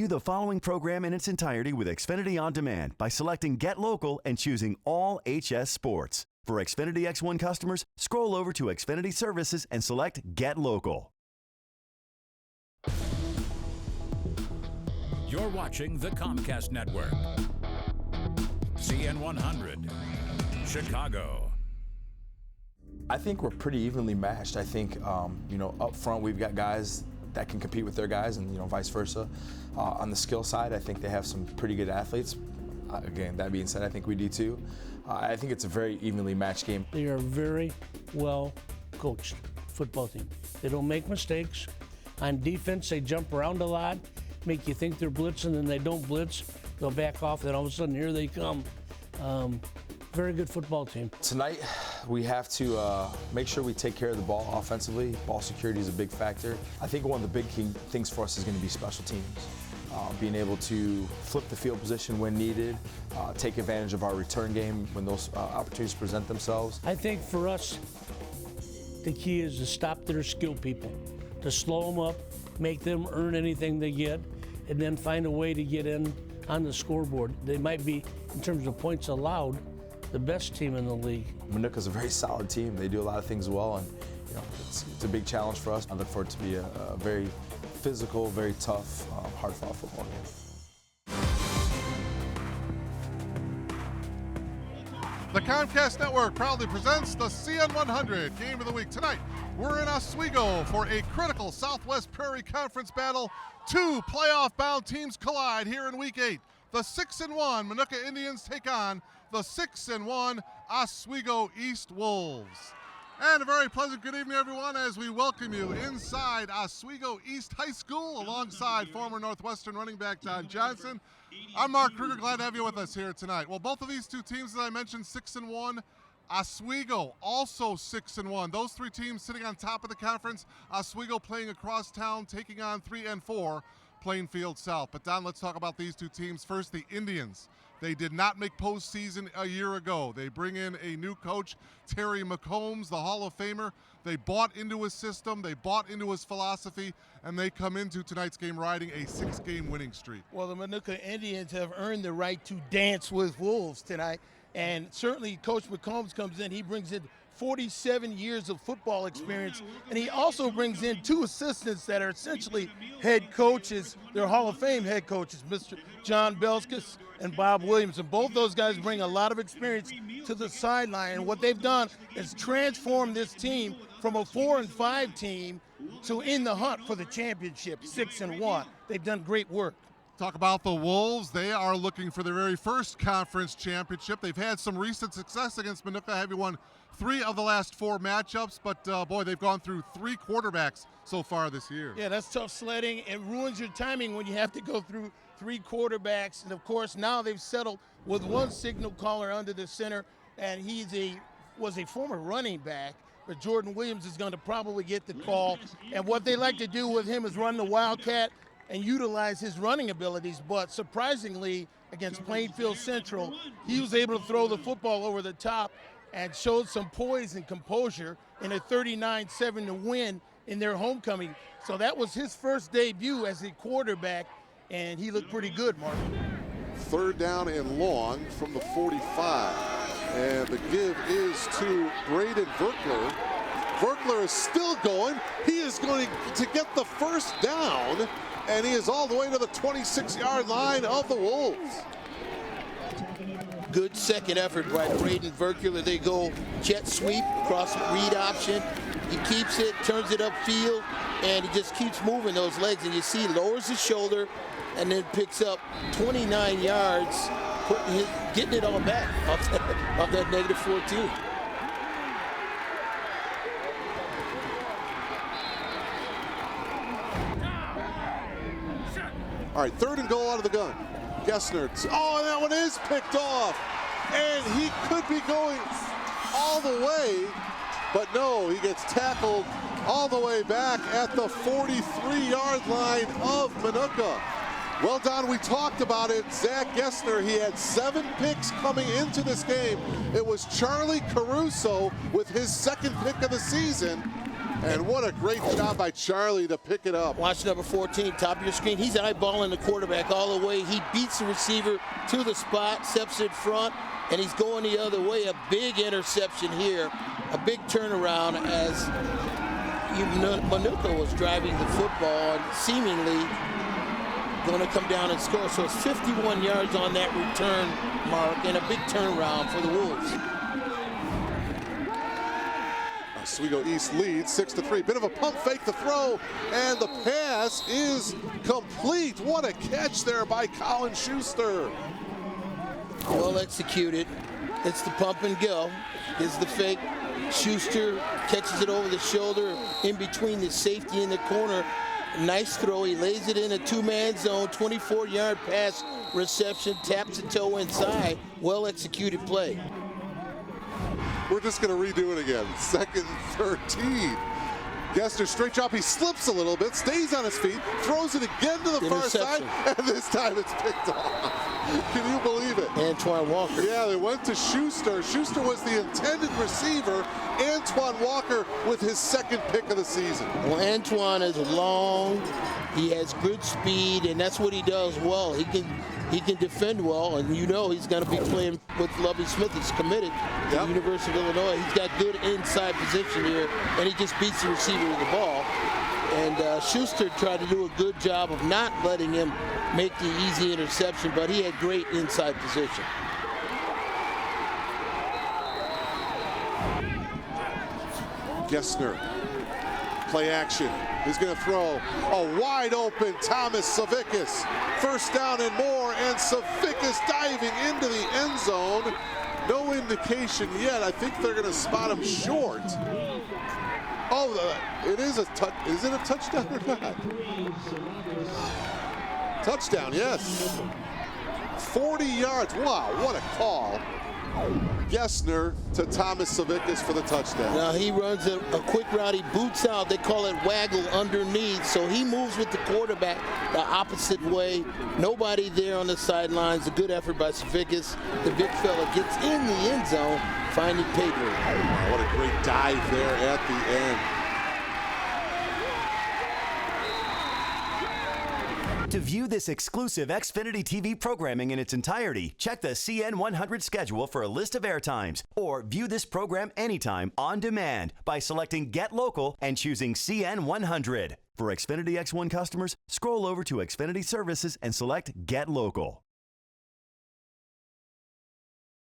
View the following program in its entirety with Xfinity On Demand by selecting Get Local and choosing All HS Sports. For Xfinity X1 customers, scroll over to Xfinity Services and select Get Local. You're watching the Comcast Network. CN100, Chicago. I think we're pretty evenly matched. I think, up front we've got guys that can compete with their guys, and vice versa. On the skill side, I think they have some pretty good athletes. Again, that being said, I think we do too. I think it's a very evenly matched game. They are a very well coached football team. They don't make mistakes. On defense, they jump around a lot, make you think they're blitzing, and they don't blitz. They'll back off, then all of a sudden here they come. Very good football team. Tonight, we have to make sure we take care of the ball offensively. Ball security is a big factor. I think one of the big key things for us is going to be special teams. Being able to flip the field position when needed, take advantage of our return game when those opportunities present themselves. I think for us, the key is to stop their skill people, to slow them up, make them earn anything they get, and then find a way to get in on the scoreboard. They might be, in terms of points allowed, the best team in the league. Minooka's a very solid team. They do a lot of things well, and it's a big challenge for us. I look for it to be a very physical, very tough, hard-fought football game. The Comcast Network proudly presents the CN100 Game of the Week. Tonight, we're in Oswego for a critical Southwest Prairie Conference battle. Two playoff-bound teams collide here in Week 8. The 6-1 Minooka Indians take on the 6-1 Oswego East Wolves. And a very pleasant good evening, everyone, as we welcome you inside Oswego East High School alongside former Northwestern running back Don Johnson. I'm Mark Kruger, glad to have you with us here tonight. Well, both of these two teams that I mentioned, 6-1, Oswego also 6-1. Those three teams sitting on top of the conference. Oswego playing across town, taking on 3-4 Plainfield South. But Don, let's talk about these two teams. First, the Indians. They did not make postseason a year ago. They bring in a new coach, Terry McCombs, the Hall of Famer. They bought into his system, they bought into his philosophy, and they come into tonight's game riding a 6-game winning streak. Well, the Minooka Indians have earned the right to dance with Wolves tonight, and certainly Coach McCombs comes in. He brings in 47 years of football experience, and he also brings in two assistants that are essentially head coaches. They're Hall of Fame head coaches, Mr. John Belskis and Bob Williams, and both those guys bring a lot of experience to the sideline. And what they've done is transform this team from a 4-5 team to in the hunt for the championship, 6-1. They've done great work. Talk about the Wolves. They are looking for their very first conference championship. They've had some recent success against Minooka, having won 3 of the last 4 matchups, but boy, they've gone through 3 quarterbacks so far this year. Yeah, that's tough sledding. It ruins your timing when you have to go through 3 quarterbacks. And of course, now they've settled with one signal caller under the center, and was a former running back. But Jordan Williams is going to probably get the call. And what they like to do with him is run the Wildcat and utilize his running abilities. But surprisingly, against Plainfield Central, he was able to throw the football over the top and showed some poise and composure in a 39-7 to win in their homecoming. So that was his first debut as a quarterback, and he looked pretty good, Mark. 3rd down and long from the 45. And the give is to Braden Verkler. Verkler is still going. He is going to get the first down, and he is all the way to the 26-yard line of the Wolves. Good second effort by Braden Verkler. They go jet sweep across read option. He keeps it, turns it upfield, and he just keeps moving those legs. And you see, lowers his shoulder and then picks up 29 yards, getting it all back off that negative 14. All right, 3rd and goal out of the gun. Gessner, oh, that one is picked off. And he could be going all the way, but no, he gets tackled all the way back at the 43-yard line of Minooka. Well, Don, we talked about it. Zach Gessner, he had 7 picks coming into this game. It was Charlie Caruso with his 2nd pick of the season. And what a great job by Charlie to pick it up. Watch number 14, top of your screen. He's eyeballing the quarterback all the way. He beats the receiver to the spot, steps in front, and he's going the other way. A big interception here, a big turnaround as Minooka was driving the football and seemingly going to come down and score. So it's 51 yards on that return mark and a big turnaround for the Wolves. Oswego East leads 6-3. Bit of a pump fake the throw, and the pass is complete. What a catch there by Colin Schuster. Well executed. It's the pump and go. Is the fake. Schuster catches it over the shoulder in between the safety and the corner. Nice throw. He lays it in a two-man zone. 24-yard pass reception. Taps the toe inside. Well executed play. We're just going to redo it again. 2nd and 13. Gessner straight drop. He slips a little bit, stays on his feet, throws it again to the far side, and this time it's picked off. Can you believe it? Antoine Walker. Yeah, they went to Schuster. Schuster was the intended receiver. Antoine Walker with his 2nd pick of the season. Well, Antoine is long. He has good speed, and that's what he does well. He can defend well, and you know he's going to be playing with Lovie Smith. He's committed to the University of Illinois. He's got good inside position here, and he just beats the receiver with the ball. And Schuster tried to do a good job of not letting him make the easy interception, but he had great inside position. Gessner, play action. He's going to throw a wide open Thomas Savickas. 1st down and more, and Savickas diving into the end zone. No indication yet. I think they're going to spot him short. Oh, it is a touch. Is it a touchdown or not? Touchdown, yes. 40 yards. Wow, what a call. Gessner to Thomas Savickas for the touchdown. Now he runs a quick route. He boots out. They call it waggle underneath. So he moves with the quarterback the opposite way. Nobody there on the sidelines. A good effort by Savickas. The big fella gets in the end zone, finding Pedro. Wow, what a great dive there at the end. To view this exclusive Xfinity TV programming in its entirety, check the CN100 schedule for a list of airtimes, or view this program anytime on demand by selecting Get Local and choosing CN100. For Xfinity X1 customers, scroll over to Xfinity Services and select Get Local.